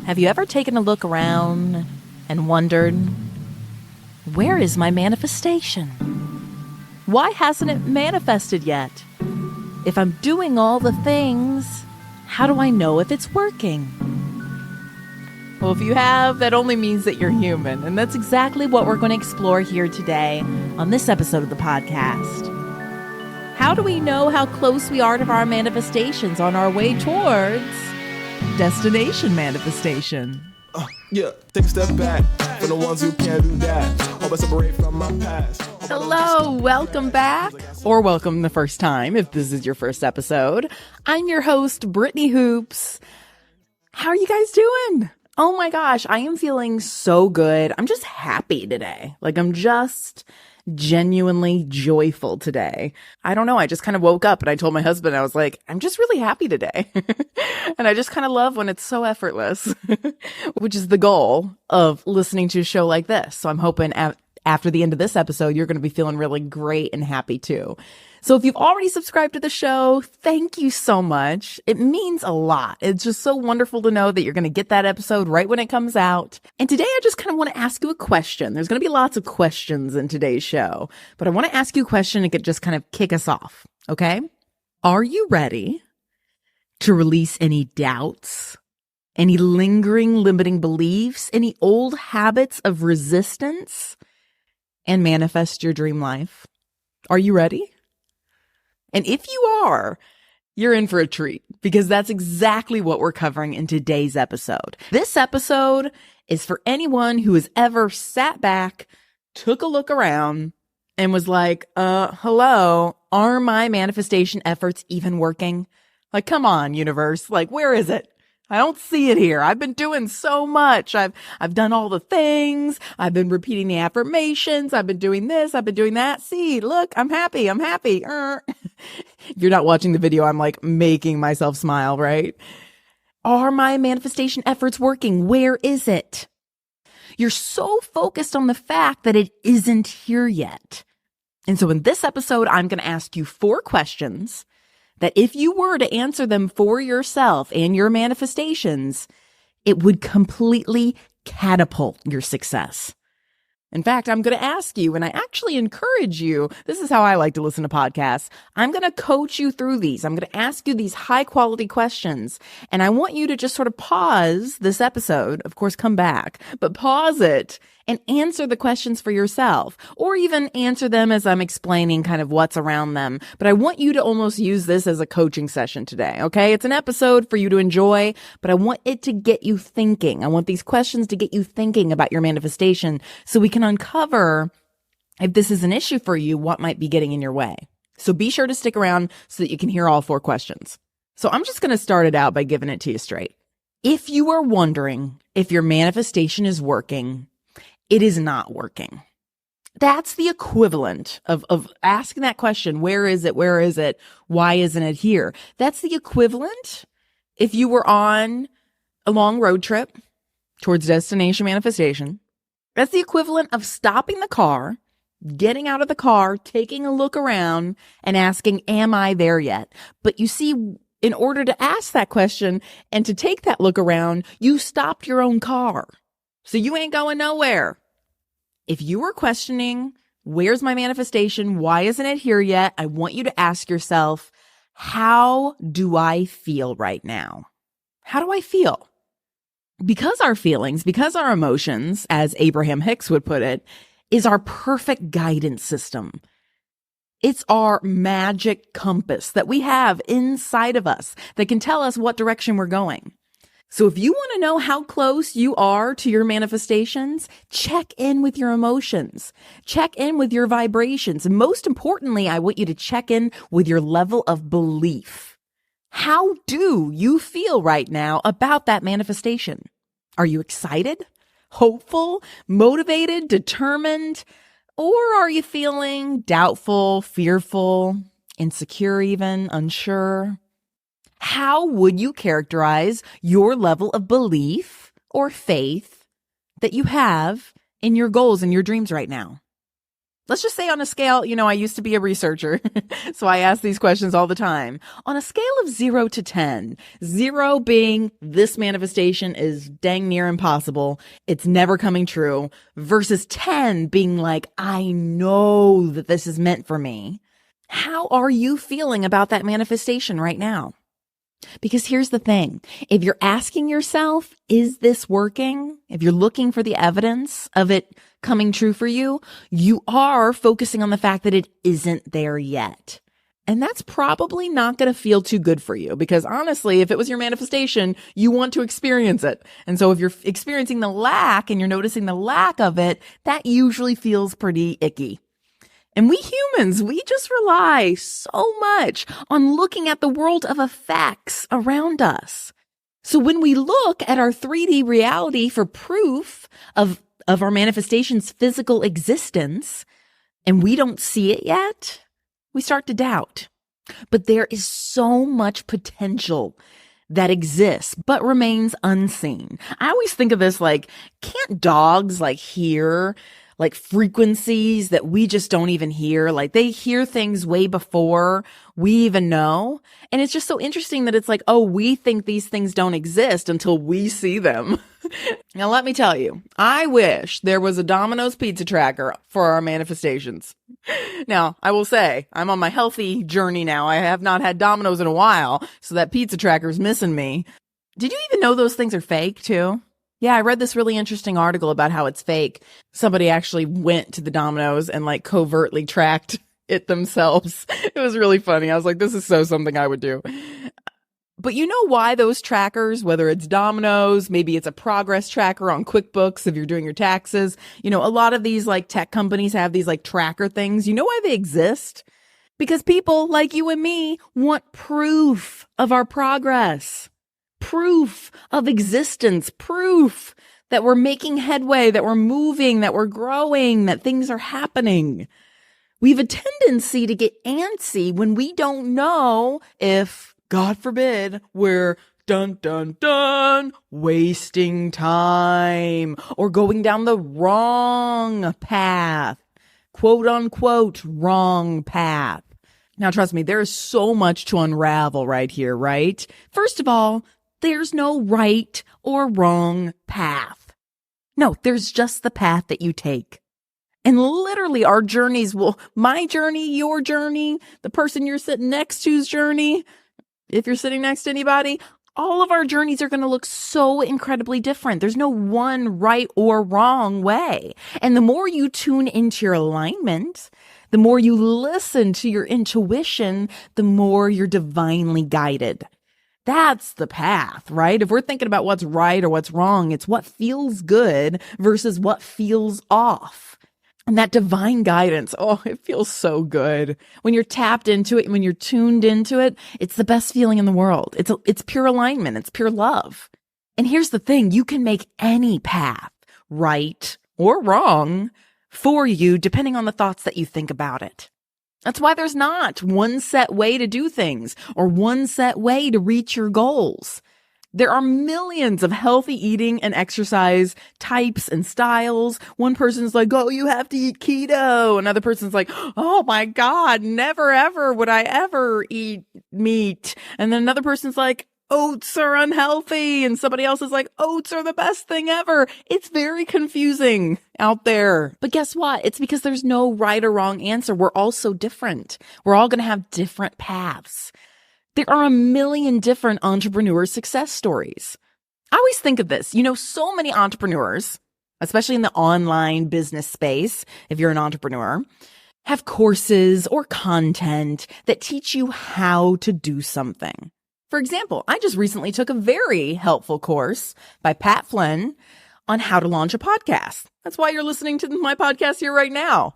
Have you ever taken a look around and wondered, where is my manifestation? Why hasn't it manifested yet? If I'm doing all the things, how do I know if it's working? Well, if you have, that only means that you're human, and that's exactly what we're going to explore here today on this episode of the podcast. How do we know how close we are to our manifestations on our way towards destination manifestation? Take a step back for the ones who can't do that. Hope I separate from my past. Hello, welcome back, or welcome the first time if this is your first episode. I'm your host, Brittany Hoops. How are you guys doing? Oh my gosh, I am feeling so good. I'm just happy today. I'm just genuinely joyful today. I don't know. I just kind of woke up and I told my husband, I was like, I'm just really happy today. And I just kind of love when it's so effortless, which is the goal of listening to a show like this. So I'm hoping after the end of this episode, you're going to be feeling really great and happy too. So if you've already subscribed to the show, thank you so much. It means a lot. It's just so wonderful to know that you're going to get that episode right when it comes out. And today I just kind of want to ask you a question. There's going to be lots of questions in today's show, but I want to ask you a question and just kind of kick us off. Okay? Are you ready to release any doubts, any lingering limiting beliefs, any old habits of resistance, and manifest your dream life? Are you ready? And if you are, you're in for a treat because that's exactly what we're covering in today's episode. This episode is for anyone who has ever sat back, took a look around, and was like, hello, are my manifestation efforts even working? Come on, universe. Where is it? I don't see it here. I've been doing so much. I've done all the things. I've been repeating the affirmations. I've been doing this. I've been doing that. See, look, I'm happy. I'm happy. If you're not watching the video, I'm making myself smile, right? Are my manifestation efforts working? Where is it? You're so focused on the fact that it isn't here yet. And so in this episode, I'm going to ask you 4 questions that if you were to answer them for yourself and your manifestations, it would completely catapult your success. In fact, I'm going to ask you, and I actually encourage you, this is how I like to listen to podcasts. I'm going to coach you through these. I'm going to ask you these high quality questions, and I want you to just sort of pause this episode, of course, come back, but pause it and answer the questions for yourself, or even answer them as I'm explaining kind of what's around them. But I want you to almost use this as a coaching session today, okay? It's an episode for you to enjoy, but I want it to get you thinking. I want these questions to get you thinking about your manifestation so we can uncover, if this is an issue for you, what might be getting in your way. So be sure to stick around so that you can hear all 4 questions. So I'm just going to start it out by giving it to you straight. If you are wondering if your manifestation is working, it is not working. That's the equivalent of asking that question, where is it? Where is it? Why isn't it here? That's the equivalent if you were on a long road trip towards destination manifestation. That's the equivalent of stopping the car, getting out of the car, taking a look around, and asking, am I there yet? But you see, in order to ask that question and to take that look around, you stopped your own car. So you ain't going nowhere. If you were questioning, where's my manifestation? Why isn't it here yet? I want you to ask yourself, how do I feel right now? How do I feel? Because our feelings, because our emotions, as Abraham Hicks would put it, is our perfect guidance system. It's our magic compass that we have inside of us that can tell us what direction we're going. So if you want to know how close you are to your manifestations, check in with your emotions, check in with your vibrations. And most importantly, I want you to check in with your level of belief. How do you feel right now about that manifestation? Are you excited, hopeful, motivated, determined, or are you feeling doubtful, fearful, insecure even, unsure? How would you characterize your level of belief or faith that you have in your goals and your dreams right now? Let's just say on a scale, I used to be a researcher, so I ask these questions all the time. On a scale of 0 to 10, 0 being this manifestation is dang near impossible, it's never coming true, versus 10 being like, I know that this is meant for me. How are you feeling about that manifestation right now? Because here's the thing. If you're asking yourself, is this working? If you're looking for the evidence of it coming true for you, you are focusing on the fact that it isn't there yet. And that's probably not going to feel too good for you because honestly, if it was your manifestation, you want to experience it. And so if you're experiencing the lack and you're noticing the lack of it, that usually feels pretty icky. And we humans, we just rely so much on looking at the world of effects around us. So when we look at our 3D reality for proof of our manifestation's physical existence, and we don't see it yet, we start to doubt. But there is so much potential that exists, but remains unseen. I always think of this like, can't dogs hear like frequencies that we just don't even hear? Like they hear things way before we even know. And it's just so interesting that it's like, oh, we think these things don't exist until we see them. Now, let me tell you, I wish there was a Domino's pizza tracker for our manifestations. Now, I will say I'm on my healthy journey now. I have not had Domino's in a while, so that pizza tracker's missing me. Did you even know those things are fake too? Yeah, I read this really interesting article about how it's fake. Somebody actually went to the Domino's and covertly tracked it themselves. It was really funny. I was like, this is so something I would do. But you know why those trackers, whether it's Domino's, maybe it's a progress tracker on QuickBooks if you're doing your taxes, a lot of these tech companies have these tracker things. You know why they exist? Because people like you and me want proof of our progress. Proof of existence, proof that we're making headway, that we're moving, that we're growing, that things are happening. We have a tendency to get antsy when we don't know if, God forbid, we're wasting time or going down the wrong path, quote unquote, wrong path. Now, trust me, there is so much to unravel right here, right? First of all, there's no right or wrong path. No, there's just the path that you take. And literally our journeys my journey, your journey, the person you're sitting next to's journey, if you're sitting next to anybody, all of our journeys are going to look so incredibly different. There's no one right or wrong way. And the more you tune into your alignment, the more you listen to your intuition, the more you're divinely guided. That's the path, right? If we're thinking about what's right or what's wrong, it's what feels good versus what feels off. And that divine guidance, oh, it feels so good. When you're tapped into it, when you're tuned into it, it's the best feeling in the world. It's pure alignment. It's pure love. And here's the thing. You can make any path right or wrong for you, depending on the thoughts that you think about it. That's why there's not one set way to do things or one set way to reach your goals. There are millions of healthy eating and exercise types and styles. One person's like, oh, you have to eat keto. Another person's like, oh my God, never ever would I ever eat meat. And then another person's like, oats are unhealthy. And somebody else is like, oats are the best thing ever. It's very confusing out there. But guess what? It's because there's no right or wrong answer. We're all so different. We're all going to have different paths. There are a million different entrepreneur success stories. I always think of this, so many entrepreneurs, especially in the online business space, if you're an entrepreneur, have courses or content that teach you how to do something. For example, I just recently took a very helpful course by Pat Flynn on how to launch a podcast. That's why you're listening to my podcast here right now.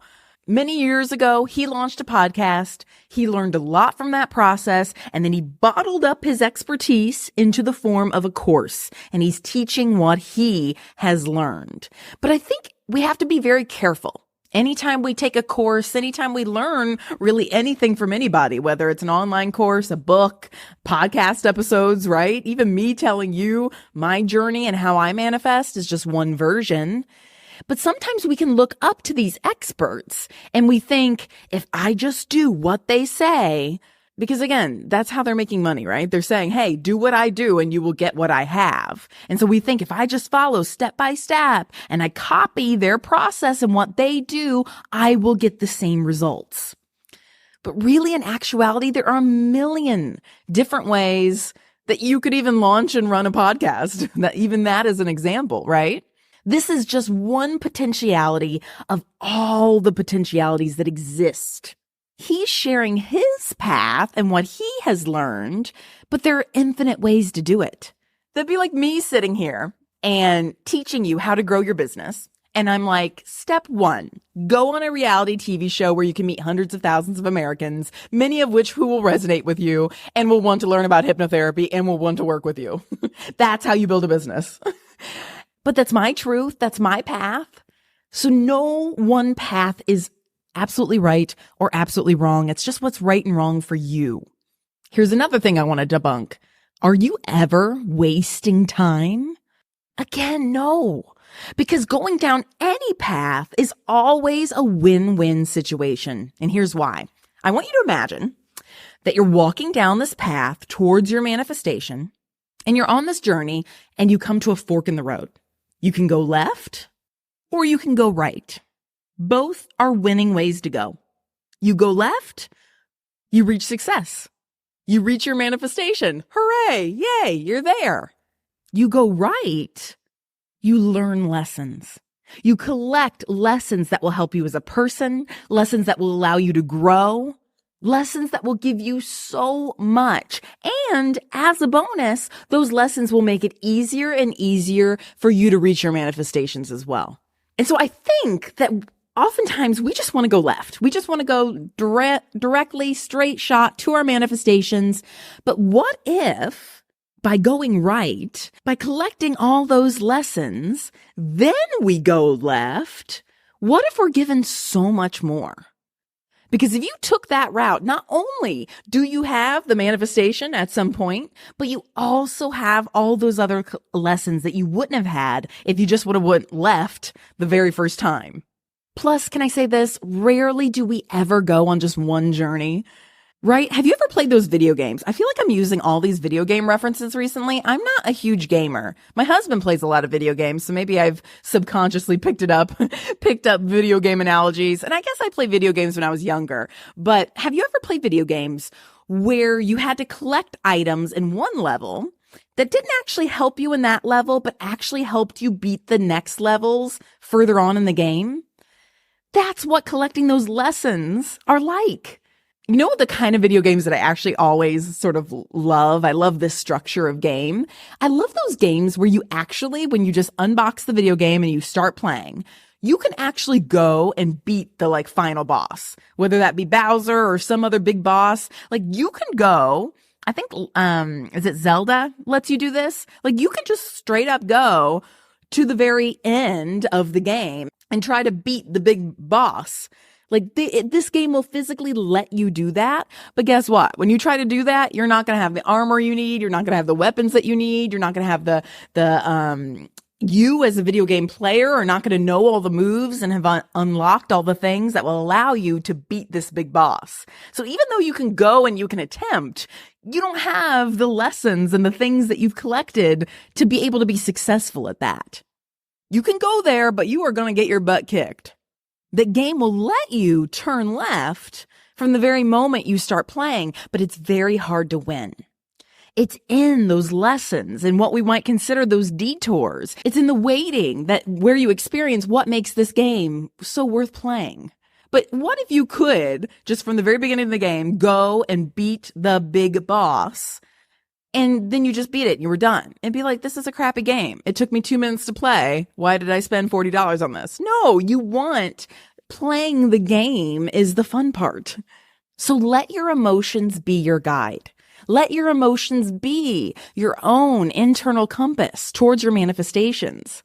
Many years ago, he launched a podcast. He learned a lot from that process, and then he bottled up his expertise into the form of a course, and he's teaching what he has learned. But I think we have to be very careful. Anytime we take a course, anytime we learn really anything from anybody, whether it's an online course, a book, podcast episodes, right? Even me telling you my journey and how I manifest is just one version. But sometimes we can look up to these experts and we think, if I just do what they say, because again, that's how they're making money, right? They're saying, hey, do what I do and you will get what I have. And so we think if I just follow step by step and I copy their process and what they do, I will get the same results. But really, in actuality, there are a million different ways that you could even launch and run a podcast. That is an example, right? This is just one potentiality of all the potentialities that exist. He's sharing his path and what he has learned, but there are infinite ways to do it. That'd be like me sitting here and teaching you how to grow your business. And I'm like, step 1, go on a reality TV show where you can meet hundreds of thousands of Americans, many of which who will resonate with you and will want to learn about hypnotherapy and will want to work with you. That's how you build a business. But that's my truth. That's my path. So no one path is absolutely right or absolutely wrong. It's just what's right and wrong for you. Here's another thing I want to debunk. Are you ever wasting time? Again, no. Because going down any path is always a win-win situation. And here's why. I want you to imagine that you're walking down this path towards your manifestation and you're on this journey and you come to a fork in the road. You can go left or you can go right. Both are winning ways to go. You go left, you reach success. You reach your manifestation. Hooray! Yay! You're there. You go right, you learn lessons. You collect lessons that will help you as a person, lessons that will allow you to grow, lessons that will give you so much. And as a bonus, those lessons will make it easier and easier for you to reach your manifestations as well. And so I think that oftentimes we just want to go left. We just want to go directly, straight shot to our manifestations. But what if by going right, by collecting all those lessons, then we go left? What if we're given so much more? Because if you took that route, not only do you have the manifestation at some point, but you also have all those other lessons that you wouldn't have had if you just would have went left the very first time. Plus, can I say this? Rarely do we ever go on just one journey. Right? Have you ever played those video games? I feel like I'm using all these video game references recently. I'm not a huge gamer. My husband plays a lot of video games, so maybe I've subconsciously picked up video game analogies. And I guess I played video games when I was younger. But have you ever played video games where you had to collect items in one level that didn't actually help you in that level, but actually helped you beat the next levels further on in the game? That's what collecting those lessons are like. You know the kind of video games that I actually always sort of love? I love this structure of game. I love those games where you actually, when you just unbox the video game and you start playing, you can actually go and beat the final boss, whether that be Bowser or some other big boss. Like you can go, I think, is it Zelda lets you do this? Like you can just straight up go to the very end of the game and try to beat the big boss. Like this game will physically let you do that. But guess what? When you try to do that, you're not going to have the armor you need. You're not going to have the weapons that you need. You're not going to have you as a video game player are not going to know all the moves and have unlocked all the things that will allow you to beat this big boss. So even though you can go and you can attempt, you don't have the lessons and the things that you've collected to be able to be successful at that. You can go there, but you are going to get your butt kicked. The game will let you turn left from the very moment you start playing, but it's very hard to win. It's in those lessons and what we might consider those detours. It's in the waiting where you experience what makes this game so worth playing. But what if you could, just from the very beginning of the game, go and beat the big boss and then you just beat it and you were done and be like, this is a crappy game. It took me 2 minutes to play. Why did I spend $40 on this? No, you want playing the game is the fun part. So let your emotions be your guide. Let your emotions be your own internal compass towards your manifestations.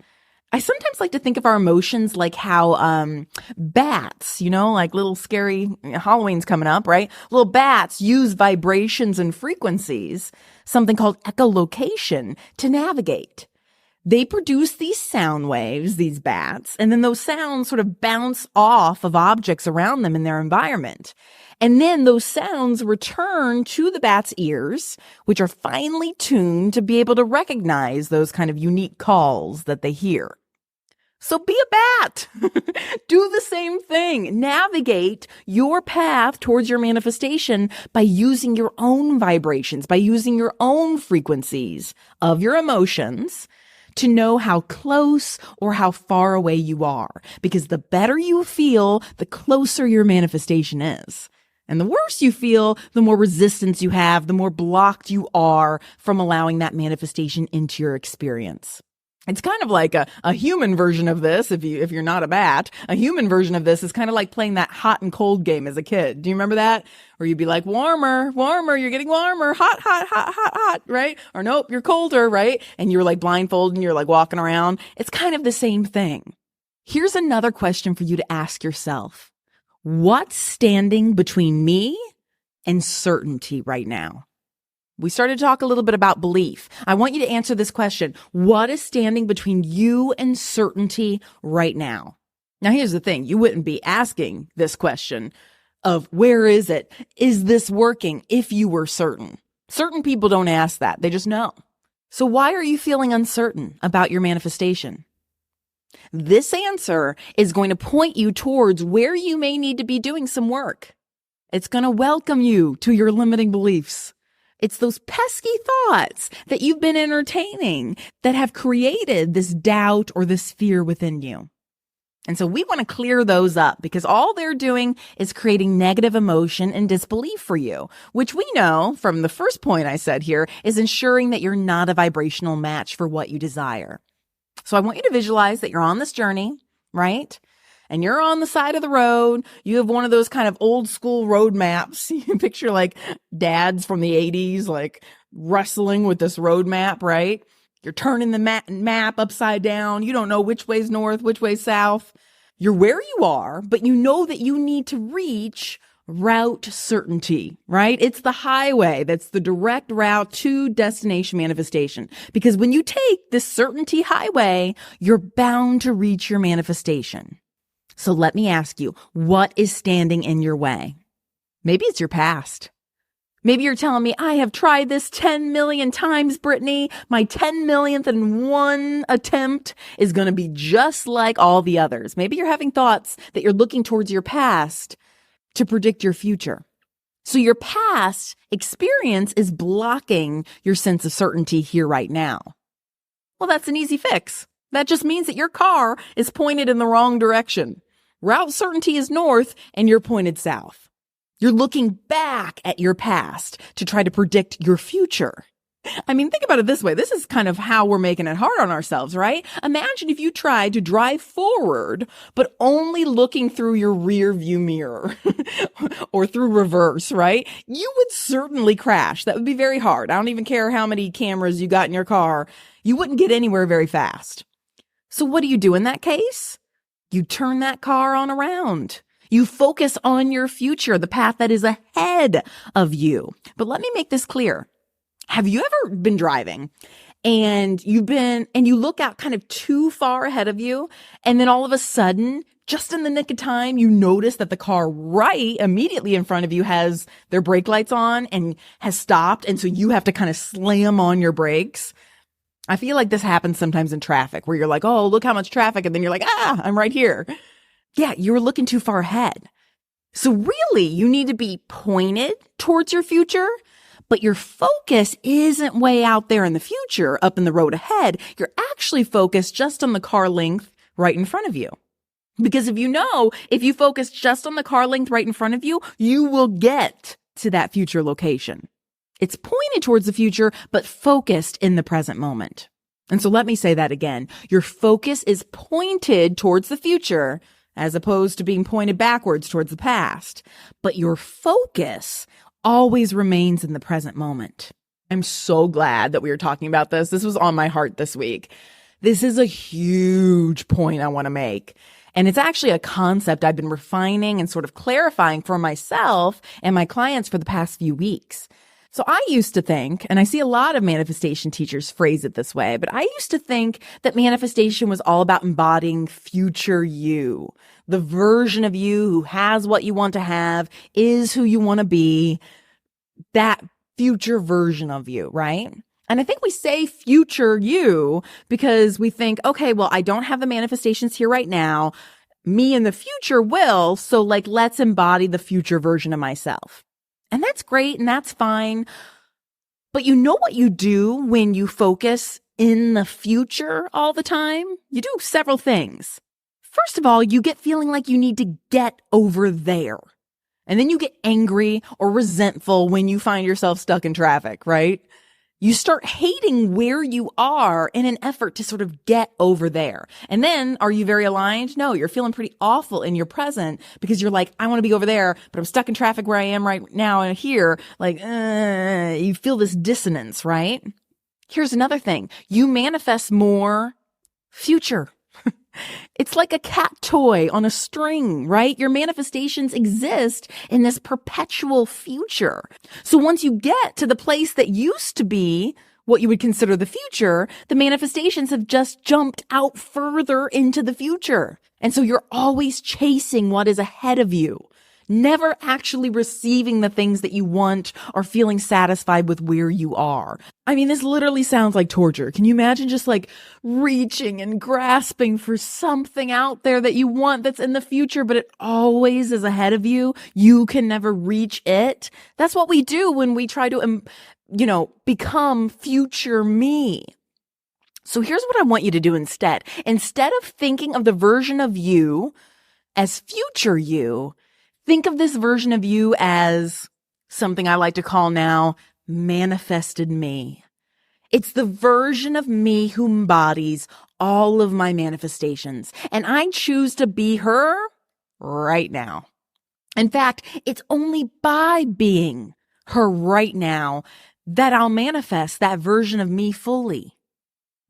I sometimes like to think of our emotions like how bats, like little scary Halloween's coming up, right? Little bats use vibrations and frequencies, something called echolocation, to navigate. They produce these sound waves, these bats, and then those sounds sort of bounce off of objects around them in their environment. And then those sounds return to the bat's ears, which are finely tuned to be able to recognize those kind of unique calls that they hear. So be a bat. Do the same thing. Navigate your path towards your manifestation by using your own vibrations, by using your own frequencies of your emotions to know how close or how far away you are. Because the better you feel, the closer your manifestation is. And the worse you feel, the more resistance you have, the more blocked you are from allowing that manifestation into your experience. It's kind of like a human version of this. If you're not a bat, a human version of this is kind of like playing that hot and cold game as a kid. Do you remember that? Where you'd be like, warmer, warmer, you're getting warmer, hot, hot, hot, hot, hot, right? Or nope, you're colder, right? And you're like blindfolded and you're like walking around. It's kind of the same thing. Here's another question for you to ask yourself. What's standing between me and certainty right now? We started to talk a little bit about belief. I want you to answer this question. What is standing between you and certainty right now? Now, here's the thing. You wouldn't be asking this question of where is it? Is this working? If you were certain. Certain people don't ask that. They just know. So why are you feeling uncertain about your manifestation? This answer is going to point you towards where you may need to be doing some work. It's going to welcome you to your limiting beliefs. It's those pesky thoughts that you've been entertaining that have created this doubt or this fear within you. And so we want to clear those up because all they're doing is creating negative emotion and disbelief for you, which we know from the first point I said here is ensuring that you're not a vibrational match for what you desire. So I want you to visualize that you're on this journey, right? And you're on the side of the road. You have one of those kind of old school road maps. You can picture like dads from the 80s, like wrestling with this road map, right? You're turning the map upside down. You don't know which way's north, which way's south. You're where you are, but you know that you need to reach route certainty, right? It's the highway that's the direct route to destination manifestation. Because when you take this certainty highway, you're bound to reach your manifestation. So let me ask you, what is standing in your way? Maybe it's your past. Maybe you're telling me, I have tried this 10 million times, Brittany. My 10 millionth and one attempt is going to be just like all the others. Maybe you're having thoughts that you're looking towards your past to predict your future. So your past experience is blocking your sense of certainty here right now. Well, that's an easy fix. That just means that your car is pointed in the wrong direction. Route certainty is north and you're pointed south. You're looking back at your past to try to predict your future. I mean, think about it this way. This is kind of how we're making it hard on ourselves, right? Imagine if you tried to drive forward, but only looking through your rear view mirror or through reverse, right? You would certainly crash. That would be very hard. I don't even care how many cameras you got in your car. You wouldn't get anywhere very fast. So what do you do in that case? You turn that car on around. You focus on your future, the path that is ahead of you. But let me make this clear. Have you ever been driving and you look out kind of too far ahead of you, and then all of a sudden, just in the nick of time, you notice that the car right immediately in front of you has their brake lights on and has stopped, and so you have to kind of slam on your brakes? I feel like this happens sometimes in traffic where you're like, oh, look how much traffic. And then you're like, I'm right here. Yeah, you're looking too far ahead. So really, you need to be pointed towards your future, but your focus isn't way out there in the future, up in the road ahead. You're actually focused just on the car length right in front of you. Because if you focus just on the car length right in front of you, you will get to that future location. It's pointed towards the future, but focused in the present moment. And so let me say that again. Your focus is pointed towards the future as opposed to being pointed backwards towards the past. But your focus always remains in the present moment. I'm so glad that we were talking about this. This was on my heart this week. This is a huge point I want to make. And it's actually a concept I've been refining and sort of clarifying for myself and my clients for the past few weeks. So I used to think, and I see a lot of manifestation teachers phrase it this way, but I used to think that manifestation was all about embodying future you, the version of you who has what you want to have, is who you want to be, that future version of you, right? And I think we say future you because we think, okay, well, I don't have the manifestations here right now. Me in the future will. So like, let's embody the future version of myself. And that's great and that's fine. But you know what you do when you focus in the future all the time? You do several things. First of all, you get feeling like you need to get over there. And then you get angry or resentful when you find yourself stuck in traffic, right? You start hating where you are in an effort to sort of get over there. And then are you very aligned? No, you're feeling pretty awful in your present because you're like, I want to be over there, but I'm stuck in traffic where I am right now and here. Like, you feel this dissonance, right? Here's another thing. You manifest more future. It's like a cat toy on a string, right? Your manifestations exist in this perpetual future. So once you get to the place that used to be what you would consider the future, the manifestations have just jumped out further into the future. And so you're always chasing what is ahead of you, never actually receiving the things that you want or feeling satisfied with where you are. I mean, this literally sounds like torture. Can you imagine just like reaching and grasping for something out there that you want that's in the future, but it always is ahead of you? You can never reach it. That's what we do when we try to, become future me. So here's what I want you to do instead. Instead of thinking of the version of you as future you, think of this version of you as something I like to call now manifested me. It's the version of me who embodies all of my manifestations. And I choose to be her right now. In fact, it's only by being her right now that I'll manifest that version of me fully.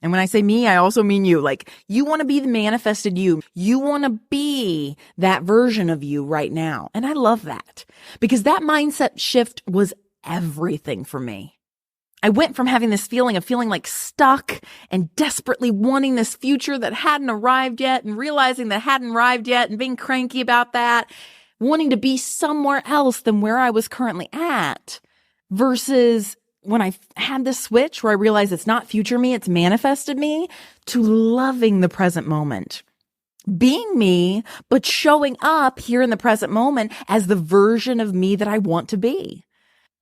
And when I say me, I also mean you. Like, you want to be the manifested you. You want to be that version of you right now. And I love that because that mindset shift was everything for me. I went from having this feeling of feeling like stuck and desperately wanting this future that hadn't arrived yet and realizing that hadn't arrived yet and being cranky about that, wanting to be somewhere else than where I was currently at, versus when I had this switch where I realized it's not future me, it's manifested me, to loving the present moment. Being me, but showing up here in the present moment as the version of me that I want to be.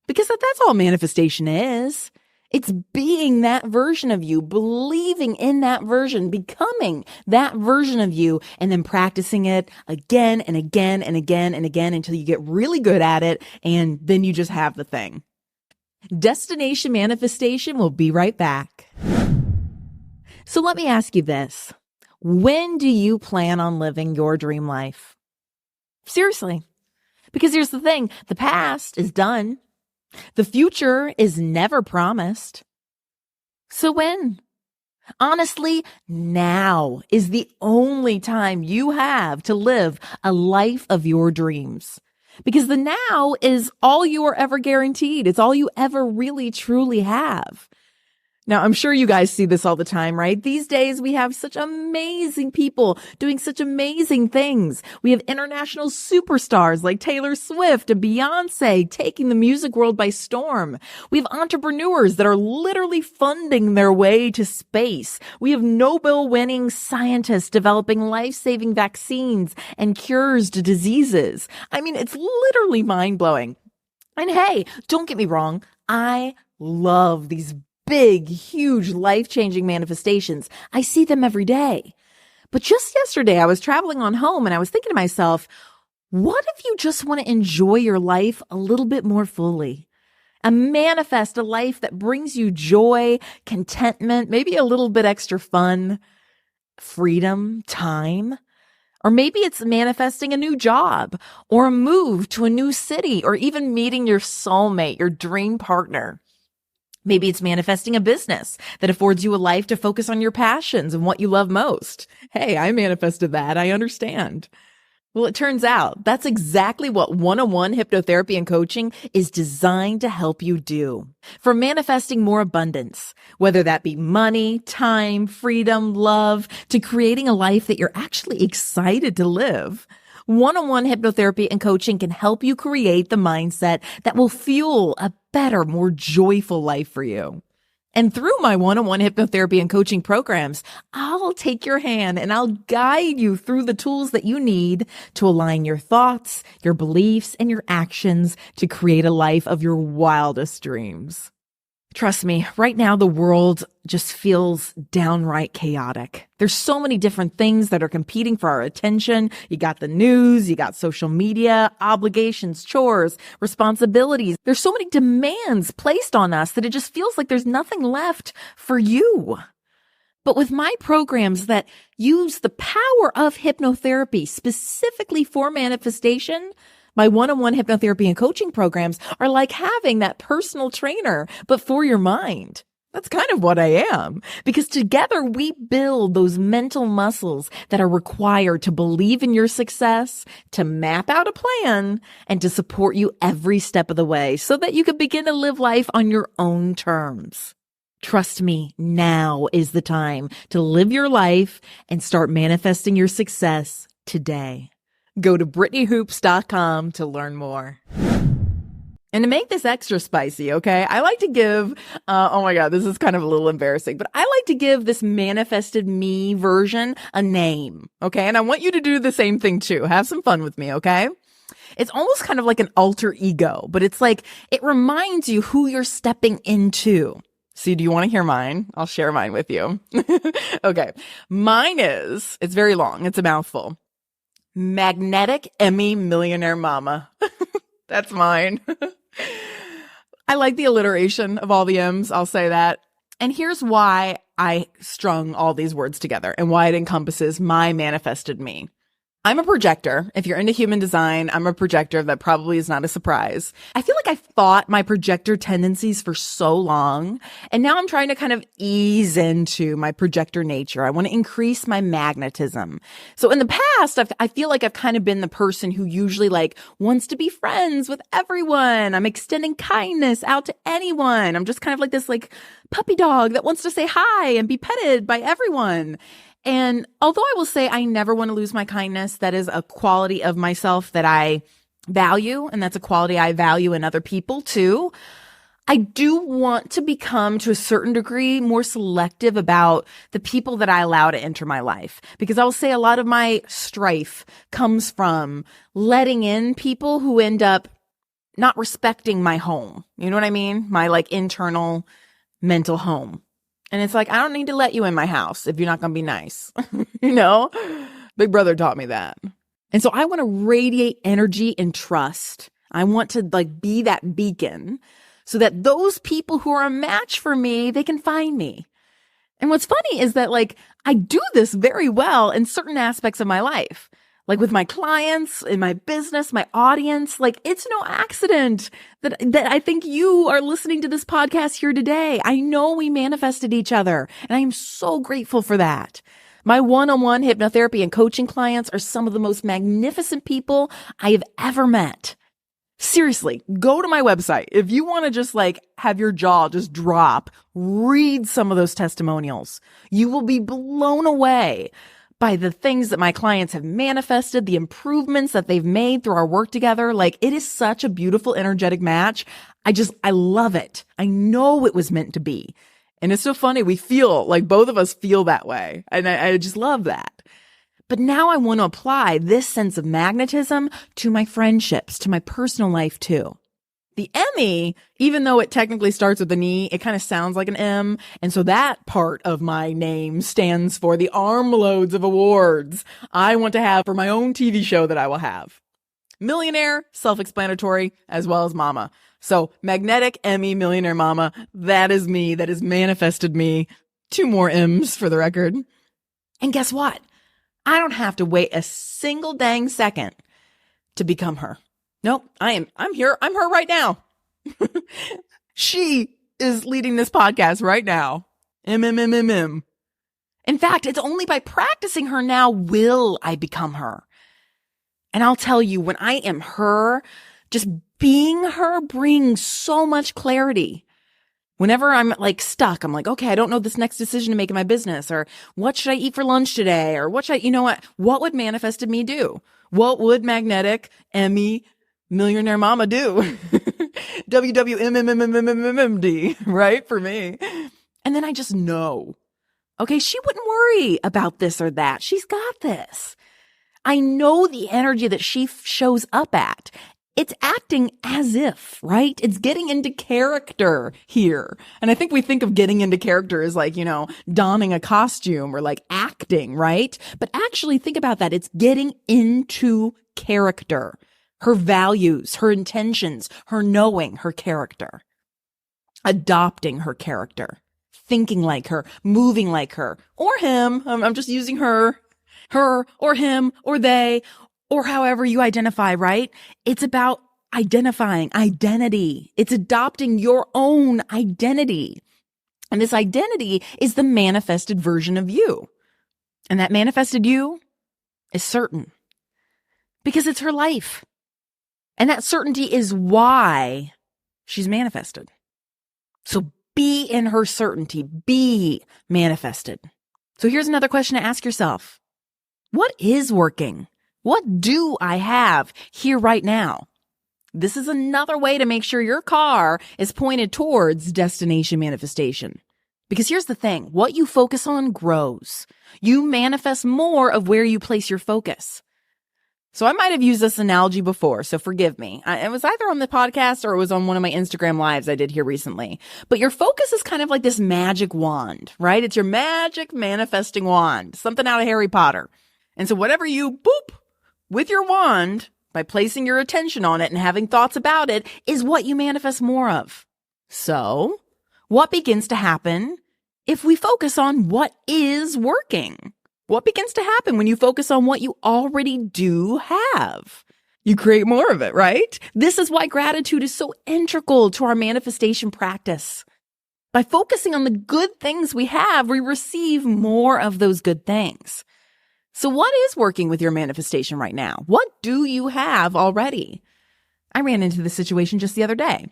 Because that's all manifestation is. It's being that version of you, believing in that version, becoming that version of you, and then practicing it again and again and again and again until you get really good at it, and then you just have the thing. Destination Manifestation will be right back. So let me ask you this. When do you plan on living your dream life? Seriously. Because here's the thing. The past is done. The future is never promised. So when? Honestly, now is the only time you have to live a life of your dreams. Because the now is all you are ever guaranteed. It's all you ever really truly have. Now, I'm sure you guys see this all the time, right? These days, we have such amazing people doing such amazing things. We have international superstars like Taylor Swift and Beyonce taking the music world by storm. We have entrepreneurs that are literally funding their way to space. We have Nobel-winning scientists developing life-saving vaccines and cures to diseases. I mean, it's literally mind-blowing. And hey, don't get me wrong. I love these big, huge, life-changing manifestations. I see them every day. But just yesterday, I was traveling on home and I was thinking to myself, what if you just want to enjoy your life a little bit more fully? And manifest a life that brings you joy, contentment, maybe a little bit extra fun, freedom, time. Or maybe it's manifesting a new job or a move to a new city or even meeting your soulmate, your dream partner. Maybe it's manifesting a business that affords you a life to focus on your passions and what you love most. Hey, I manifested that. I understand. Well, it turns out that's exactly what one-on-one hypnotherapy and coaching is designed to help you do. From manifesting more abundance, whether that be money, time, freedom, love, to creating a life that you're actually excited to live. One-on-one hypnotherapy and coaching can help you create the mindset that will fuel a better, more joyful life for you. And through my one-on-one hypnotherapy and coaching programs, I'll take your hand and I'll guide you through the tools that you need to align your thoughts, your beliefs, and your actions to create a life of your wildest dreams. Trust me, right now the world just feels downright chaotic. There's so many different things that are competing for our attention. You got the news, you got social media, obligations, chores, responsibilities. There's so many demands placed on us that it just feels like there's nothing left for you. But with my programs that use the power of hypnotherapy specifically for manifestation, my one-on-one hypnotherapy and coaching programs are like having that personal trainer, but for your mind. That's kind of what I am, because together we build those mental muscles that are required to believe in your success, to map out a plan, and to support you every step of the way so that you can begin to live life on your own terms. Trust me, now is the time to live your life and start manifesting your success today. Go to BrittanyHoops.com to learn more. And to make this extra spicy, okay, I like to give, oh my God, this is kind of a little embarrassing, but I like to give this manifested me version a name, okay? And I want you to do the same thing too. Have some fun with me, okay? It's almost kind of like an alter ego, but it's like, it reminds you who you're stepping into. See, do you want to hear mine? I'll share mine with you. Okay. Mine is, it's very long. It's a mouthful. Magnetic Emmy Millionaire Mama. That's mine. I like the alliteration of all the M's. I'll say that. And here's why I strung all these words together and why it encompasses my manifested me. I'm a projector. If you're into human design, I'm a projector. That probably is not a surprise. I feel like I fought my projector tendencies for so long, and now I'm trying to kind of ease into my projector nature. I want to increase my magnetism. So in the past, I feel like I've kind of been the person who usually like wants to be friends with everyone. I'm extending kindness out to anyone. I'm just kind of like this like puppy dog that wants to say hi and be petted by everyone. And although I will say I never want to lose my kindness, that is a quality of myself that I value, and that's a quality I value in other people too. I do want to become, to a certain degree, more selective about the people that I allow to enter my life. Because I will say a lot of my strife comes from letting in people who end up not respecting my home. You know what I mean? My like internal mental home. And it's like, I don't need to let you in my house if you're not going to be nice. You know, Big Brother taught me that. And so I want to radiate energy and trust. I want to like be that beacon so that those people who are a match for me, they can find me. And what's funny is that like I do this very well in certain aspects of my life. Like with my clients, in my business, my audience, like it's no accident that I think you are listening to this podcast here today. I know we manifested each other, and I am so grateful for that. My one-on-one hypnotherapy and coaching clients are some of the most magnificent people I have ever met. Seriously, go to my website. If you want to just like have your jaw just drop, read some of those testimonials. You will be blown away by the things that my clients have manifested, the improvements that they've made through our work together. Like it is such a beautiful, energetic match. I love it. I know it was meant to be. And it's so funny. We feel like both of us feel that way. And I just love that. But now I want to apply this sense of magnetism to my friendships, to my personal life too. The Emmy, even though it technically starts with an E, it kind of sounds like an M. And so that part of my name stands for the armloads of awards I want to have for my own TV show that I will have. Millionaire, self-explanatory, as well as mama. So magnetic Emmy millionaire mama, that is me. That has manifested me. 2 more M's for the record. And guess what? I don't have to wait a single dang second to become her. Nope, I'm here. I'm her right now. She is leading this podcast right now. In fact, it's only by practicing her now will I become her. And I'll tell you, when I am her, just being her brings so much clarity. Whenever I'm like stuck, I'm like, okay, I don't know this next decision to make in my business, or what should I eat for lunch today? Or you know what would manifested me do? What would magnetic Emmy millionaire mama do? WWMMMMMMD, right? For me. And then I just know, okay, she wouldn't worry about this or that. She's got this. I know the energy that she shows up at. It's acting as if, right? It's getting into character here. And I think we think of getting into character as like, donning a costume or like acting, right? But actually think about that. It's getting into character, her values, her intentions, her knowing her character, adopting her character, thinking like her, moving like her, or him. I'm just using her or him or they, or however you identify, right? It's about identifying identity. It's adopting your own identity. And this identity is the manifested version of you. And that manifested you is certain because it's her life. And that certainty is why she's manifested. So be in her certainty, be manifested. So here's another question to ask yourself. What is working? What do I have here right now? This is another way to make sure your car is pointed towards destination manifestation. Because here's the thing, what you focus on grows. You manifest more of where you place your focus. So I might have used this analogy before, so forgive me. It was either on the podcast or it was on one of my Instagram lives I did here recently. But your focus is kind of like this magic wand, right? It's your magic manifesting wand, something out of Harry Potter. And so whatever you boop with your wand, by placing your attention on it and having thoughts about it, is what you manifest more of. So, what begins to happen if we focus on what is working? What begins to happen when you focus on what you already do have? You create more of it, right? This is why gratitude is so integral to our manifestation practice. By focusing on the good things we have, we receive more of those good things. So what is working with your manifestation right now? What do you have already? I ran into this situation just the other day.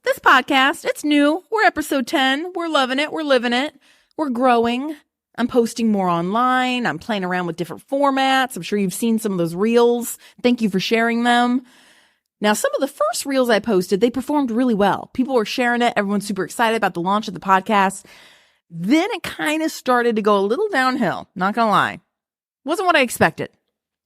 This podcast, it's new. We're episode 10. We're loving it. We're living it. We're growing. I'm posting more online. I'm playing around with different formats. I'm sure you've seen some of those reels. Thank you for sharing them. Now, some of the first reels I posted, they performed really well. People were sharing it. Everyone's super excited about the launch of the podcast. Then it kind of started to go a little downhill, not gonna lie. Wasn't what I expected.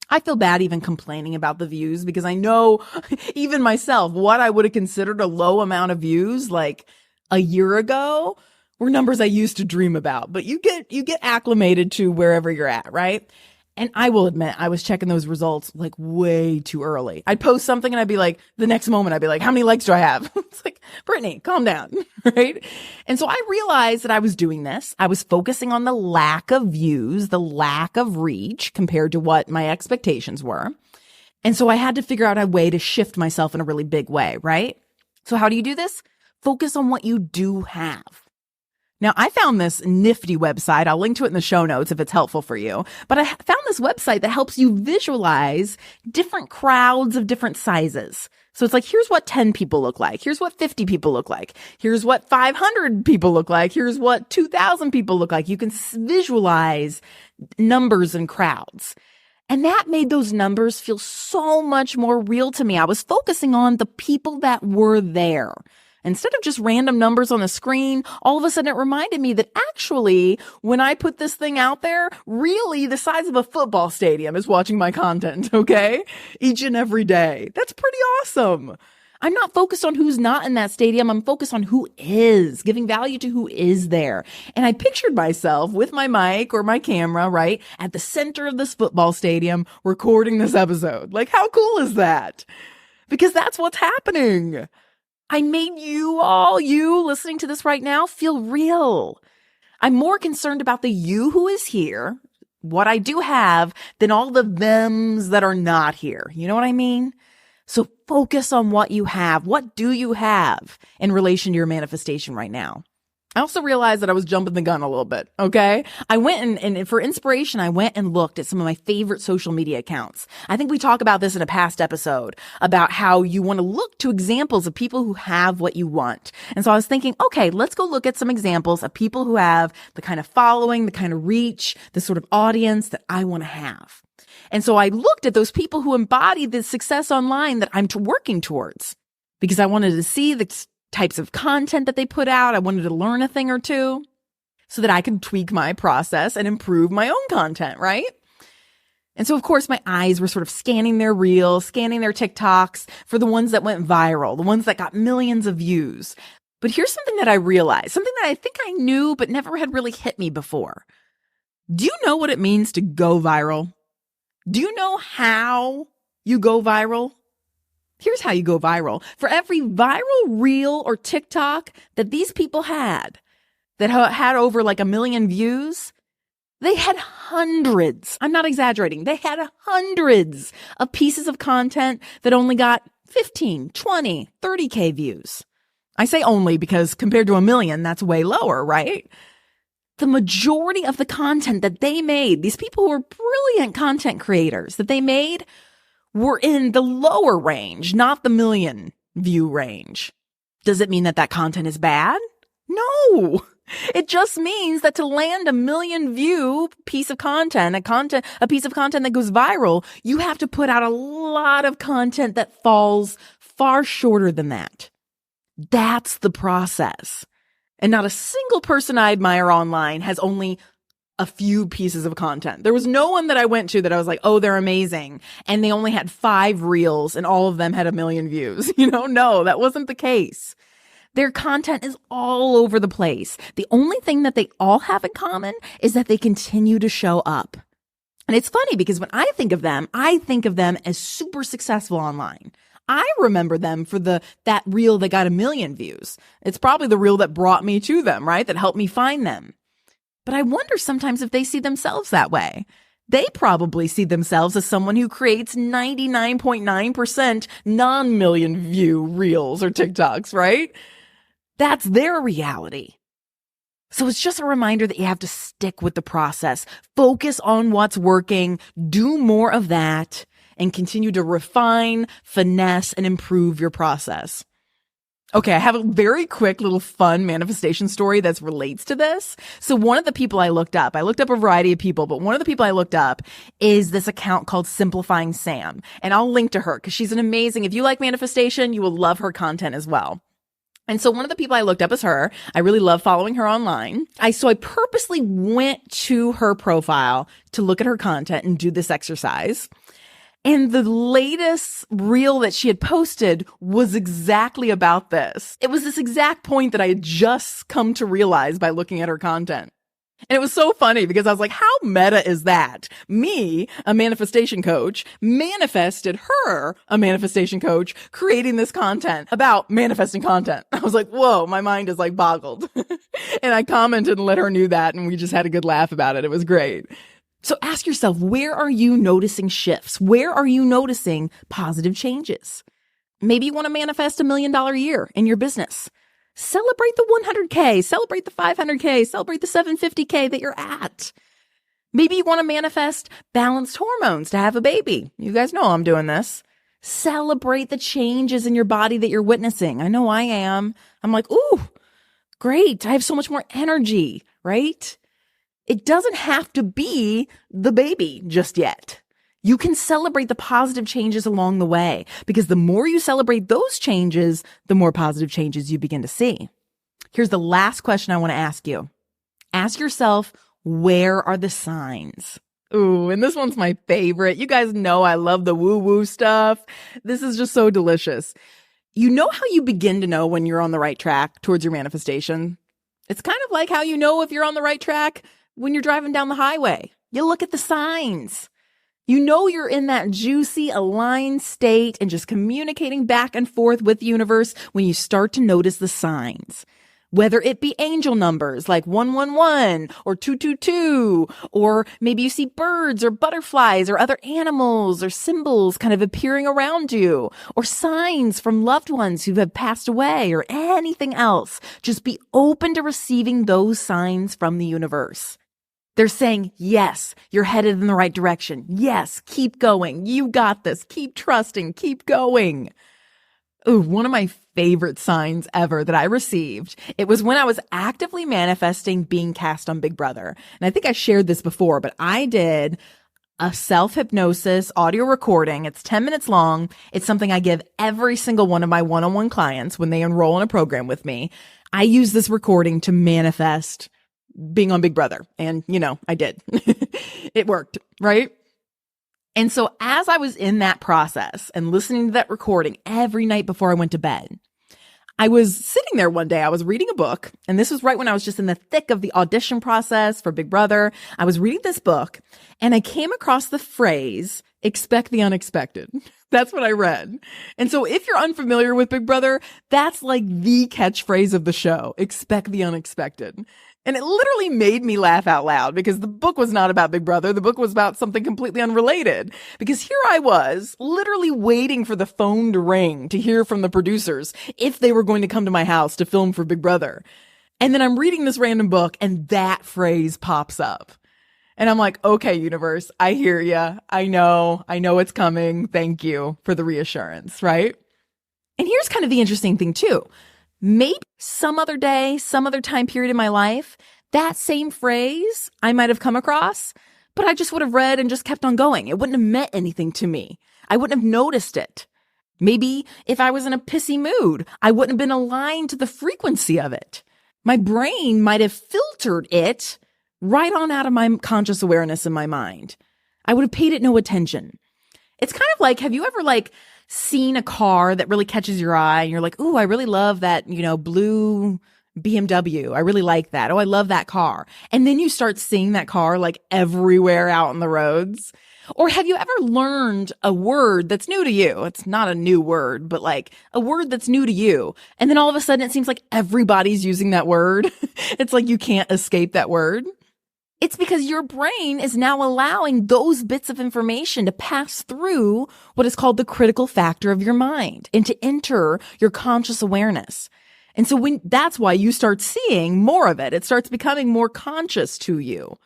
I feel bad even complaining about the views because I know even myself, what I would have considered a low amount of views like a year ago were numbers I used to dream about. But you get acclimated to wherever you're at, right? And I will admit, I was checking those results like way too early. I'd post something and I'd be like, the next moment I'd be like, how many likes do I have? It's like, Brittany, calm down, right? And so I realized that I was doing this. I was focusing on the lack of views, the lack of reach compared to what my expectations were. And so I had to figure out a way to shift myself in a really big way, right? So how do you do this? Focus on what you do have. Now, I found this nifty website. I'll link to it in the show notes if it's helpful for you. But I found this website that helps you visualize different crowds of different sizes. So it's like, here's what 10 people look like. Here's what 50 people look like. Here's what 500 people look like. Here's what 2,000 people look like. You can visualize numbers and crowds. And that made those numbers feel so much more real to me. I was focusing on the people that were there. Instead of just random numbers on the screen, all of a sudden it reminded me that actually, when I put this thing out there, really the size of a football stadium is watching my content, okay? Each and every day. That's pretty awesome. I'm not focused on who's not in that stadium. I'm focused on who is, giving value to who is there. And I pictured myself with my mic or my camera, right, at the center of this football stadium recording this episode. Like, how cool is that? Because that's what's happening. I made you listening to this right now, feel real. I'm more concerned about the you who is here, what I do have, than all the thems that are not here. You know what I mean? So focus on what you have. What do you have in relation to your manifestation right now? I also realized that I was jumping the gun a little bit, okay? I went and for inspiration, I went and looked at some of my favorite social media accounts. I think we talk about this in a past episode about how you want to look to examples of people who have what you want. And so I was thinking, okay, let's go look at some examples of people who have the kind of following, the kind of reach, the sort of audience that I want to have. And so I looked at those people who embody the success online that I'm working towards because I wanted to see the types of content that they put out. I wanted to learn a thing or two so that I could tweak my process and improve my own content, right? And so, of course, my eyes were sort of scanning their reels, scanning their TikToks for the ones that went viral, the ones that got millions of views. But here's something that I realized, something that I think I knew but never had really hit me before. Do you know what it means to go viral? Do you know how you go viral? Here's how you go viral. For every viral reel or TikTok that these people had that had over like 1 million views, they had hundreds. I'm not exaggerating. They had hundreds of pieces of content that only got 15, 20, 30K views. I say only because compared to 1 million, that's way lower, right? The majority of the content that they made, these people who were brilliant content creators that they made, were in the lower range, not the 1 million view range. Does it mean that that content is bad? No. It just means that to land 1 million view piece of content, a piece of content that goes viral, you have to put out a lot of content that falls far shorter than that. That's the process. And not a single person I admire online has only a few pieces of content. There was no one that I went to that I was like, oh, they're amazing. And they only had 5 reels and all of them had 1 million views. No, that wasn't the case. Their content is all over the place. The only thing that they all have in common is that they continue to show up. And it's funny because when I think of them as super successful online. I remember them for that reel that got 1 million views. It's probably the reel that brought me to them, right? That helped me find them. But I wonder sometimes if they see themselves that way. They probably see themselves as someone who creates 99.9% non-million view reels or TikToks, right? That's their reality. So it's just a reminder that you have to stick with the process, focus on what's working, do more of that, and continue to refine, finesse, and improve your process. Okay, I have a very quick little fun manifestation story that relates to this. So one of the people I looked up a variety of people, but one of the people I looked up is this account called Simplifying Sam. And I'll link to her because she's if you like manifestation, you will love her content as well. And so one of the people I looked up is her. I really love following her online. So I purposely went to her profile to look at her content and do this exercise. And the latest reel that she had posted was exactly about this. It was this exact point that I had just come to realize by looking at her content. And it was so funny because I was like, how meta is that? Me, a manifestation coach, manifested her, a manifestation coach, creating this content about manifesting content. I was like, whoa, my mind is like boggled. And I commented and let her know that. And we just had a good laugh about it. It was great. So ask yourself, where are you noticing shifts? Where are you noticing positive changes? Maybe you want to manifest $1 million year in your business. Celebrate the 100K, celebrate the 500K, celebrate the 750K that you're at. Maybe you want to manifest balanced hormones to have a baby. You guys know I'm doing this. Celebrate the changes in your body that you're witnessing. I know I am. I'm like, ooh, great. I have so much more energy, right? It doesn't have to be the baby just yet. You can celebrate the positive changes along the way because the more you celebrate those changes, the more positive changes you begin to see. Here's the last question I want to ask you. Ask yourself, where are the signs? Ooh, and this one's my favorite. You guys know I love the woo-woo stuff. This is just so delicious. You know how you begin to know when you're on the right track towards your manifestation? It's kind of like how you know if you're on the right track when you're driving down the highway. You look at the signs. You know you're in that juicy, aligned state and just communicating back and forth with the universe when you start to notice the signs. Whether it be angel numbers like 111 or 222, or maybe you see birds or butterflies or other animals or symbols kind of appearing around you, or signs from loved ones who have passed away, or anything else. Just be open to receiving those signs from the universe. They're saying, yes, you're headed in the right direction. Yes, keep going. You got this. Keep trusting. Keep going. Ooh, one of my favorite signs ever that I received, it was when I was actively manifesting being cast on Big Brother. And I think I shared this before, but I did a self-hypnosis audio recording. It's 10 minutes long. It's something I give every single one of my one-on-one clients when they enroll in a program with me. I use this recording to manifest being on Big Brother. And, I did. It worked, right? And so as I was in that process and listening to that recording every night before I went to bed, I was sitting there one day, I was reading a book, and this was right when I was just in the thick of the audition process for Big Brother. I was reading this book and I came across the phrase, expect the unexpected. That's what I read. And so if you're unfamiliar with Big Brother, that's like the catchphrase of the show, expect the unexpected. And it literally made me laugh out loud because the book was not about Big Brother. The book was about something completely unrelated. Because here I was, literally waiting for the phone to ring to hear from the producers if they were going to come to my house to film for Big Brother. And then I'm reading this random book and that phrase pops up. And I'm like, okay, universe, I hear ya. I know it's coming. Thank you for the reassurance, right? And here's kind of the interesting thing too. Maybe some other day, some other time period in my life, that same phrase I might have come across, but I just would have read and just kept on going. It wouldn't have meant anything to me. I wouldn't have noticed it. Maybe if I was in a pissy mood, I wouldn't have been aligned to the frequency of it. My brain might have filtered it right on out of my conscious awareness in my mind. I would have paid it no attention. It's kind of like, have you ever seen a car that really catches your eye and you're like, ooh, I really love that, blue BMW. I really like that. Oh, I love that car. And then you start seeing that car everywhere out on the roads. Or have you ever learned a word that's new to you? It's not a new word, but a word that's new to you. And then all of a sudden it seems like everybody's using that word. It's like you can't escape that word. It's because your brain is now allowing those bits of information to pass through what is called the critical factor of your mind and to enter your conscious awareness. And so that's why you start seeing more of it. It starts becoming more conscious to you.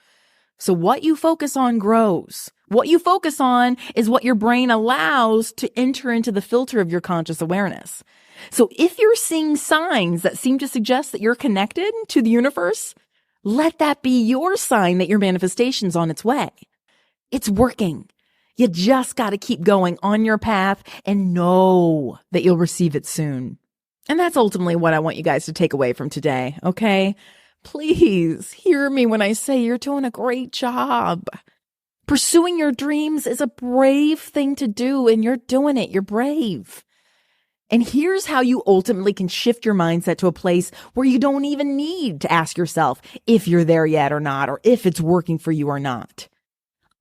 So what you focus on grows. What you focus on is what your brain allows to enter into the filter of your conscious awareness. So if you're seeing signs that seem to suggest that you're connected to the universe, let that be your sign that your manifestation's on its way. It's working. You just got to keep going on your path and know that you'll receive it soon. And that's ultimately what I want you guys to take away from today, okay? Please hear me when I say you're doing a great job. Pursuing your dreams is a brave thing to do, and you're doing it. You're brave. And here's how you ultimately can shift your mindset to a place where you don't even need to ask yourself if you're there yet or not, or if it's working for you or not.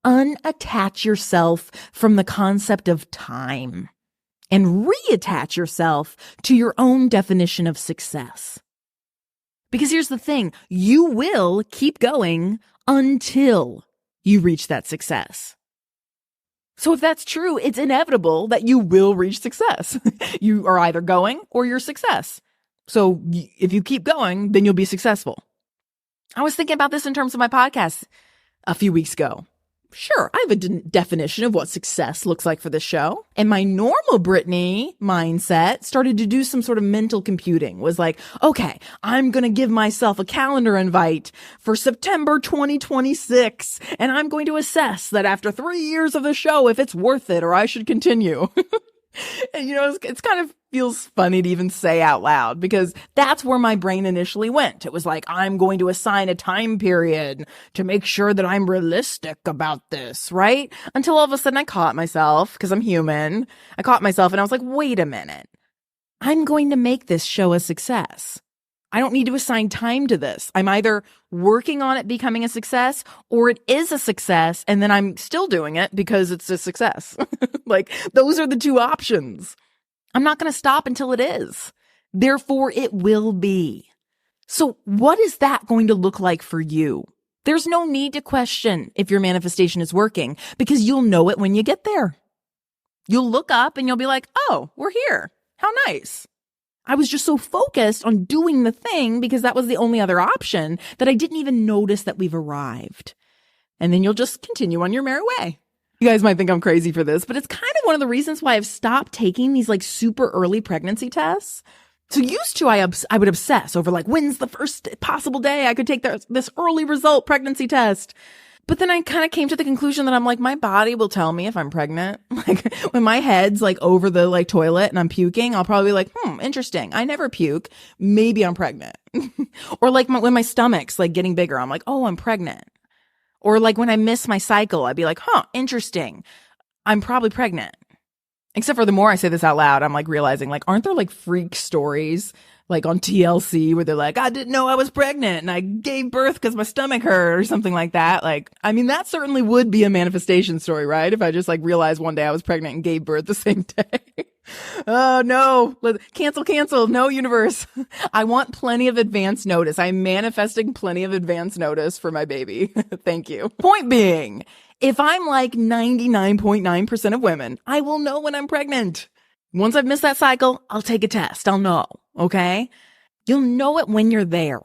Unattach yourself from the concept of time and reattach yourself to your own definition of success. Because here's the thing, you will keep going until you reach that success. So if that's true, it's inevitable that you will reach success. You are either going or your success. So if you keep going, then you'll be successful. I was thinking about this in terms of my podcast a few weeks ago. Sure, I have a definition of what success looks like for this show. And my normal Brittany mindset started to do some sort of mental computing. Was like, okay, I'm going to give myself a calendar invite for September 2026. And I'm going to assess that after 3 years of the show, if it's worth it or I should continue. And it's kind of feels funny to even say out loud because that's where my brain initially went. It was like, I'm going to assign a time period to make sure that I'm realistic about this, right? Until all of a sudden I caught myself, because I'm human. I caught myself and I was like, wait a minute. I'm going to make this show a success. I don't need to assign time to this. I'm either working on it becoming a success or it is a success and then I'm still doing it because it's a success. Those are the two options. I'm not going to stop until it is. Therefore, it will be. So what is that going to look like for you? There's no need to question if your manifestation is working because you'll know it when you get there. You'll look up and you'll be like, oh, we're here. How nice. I was just so focused on doing the thing because that was the only other option that I didn't even notice that we've arrived. And then you'll just continue on your merry way. You guys might think I'm crazy for this, but it's kind of one of the reasons why I've stopped taking these like super early pregnancy tests. So used to, I would obsess over like, when's the first possible day I could take this early result pregnancy test? But then I kind of came to the conclusion that I'm like, my body will tell me if I'm pregnant. Like when my head's like over the like toilet and I'm puking, I'll probably be like, interesting. I never puke. Maybe I'm pregnant. Or like when my stomach's like getting bigger, I'm like, oh, I'm pregnant. Or like when I miss my cycle, I'd be like, interesting. I'm probably pregnant. Except for the more I say this out loud, I'm like realizing like, aren't there like freak stories like on TLC where they're like, I didn't know I was pregnant and I gave birth because my stomach hurt or something like that. Like, I mean, that certainly would be a manifestation story, right? If I just like realized one day I was pregnant and gave birth the same day. Oh no, cancel. No, universe. I want plenty of advance notice. I'm manifesting plenty of advance notice for my baby. Thank you. Point being, if I'm like 99.9% of women, I will know when I'm pregnant. Once I've missed that cycle, I'll take a test. I'll know. Okay? You'll know it when you're there.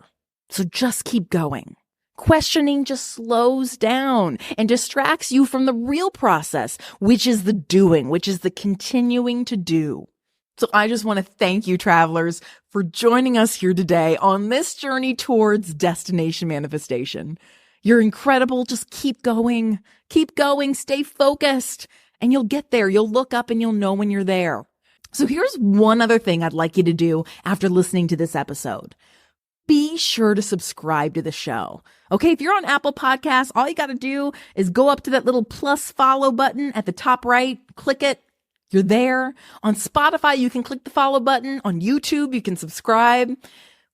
So just keep going. Questioning just slows down and distracts you from the real process, which is the doing, which is the continuing to do. So I just want to thank you, travelers, for joining us here today on this journey towards destination manifestation. You're incredible. Just keep going, stay focused, and you'll get there. You'll look up and you'll know when you're there. So here's one other thing I'd like you to do after listening to this episode. Be sure to subscribe to the show. Okay, if you're on Apple Podcasts, all you got to do is go up to that little plus follow button at the top right, click it. You're there. On Spotify, you can click the follow button. On YouTube, you can subscribe.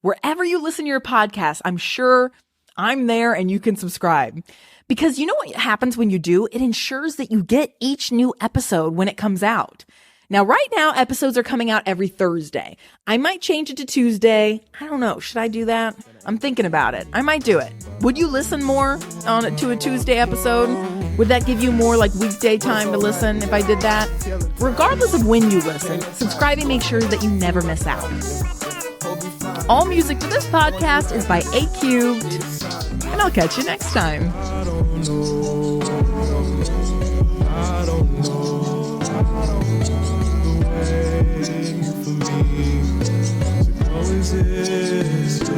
Wherever you listen to your podcast, I'm sure I'm there and you can subscribe. Because you know what happens when you do? It ensures that you get each new episode when it comes out. Now, right now, episodes are coming out every Thursday. I might change it to Tuesday. I don't know. Should I do that? I'm thinking about it. I might do it. Would you listen more to a Tuesday episode? Would that give you more like weekday time to listen if I did that? Regardless of when you listen, subscribing makes sure that you never miss out. All music for this podcast is by A Cubed, and I'll catch you next time. Exist.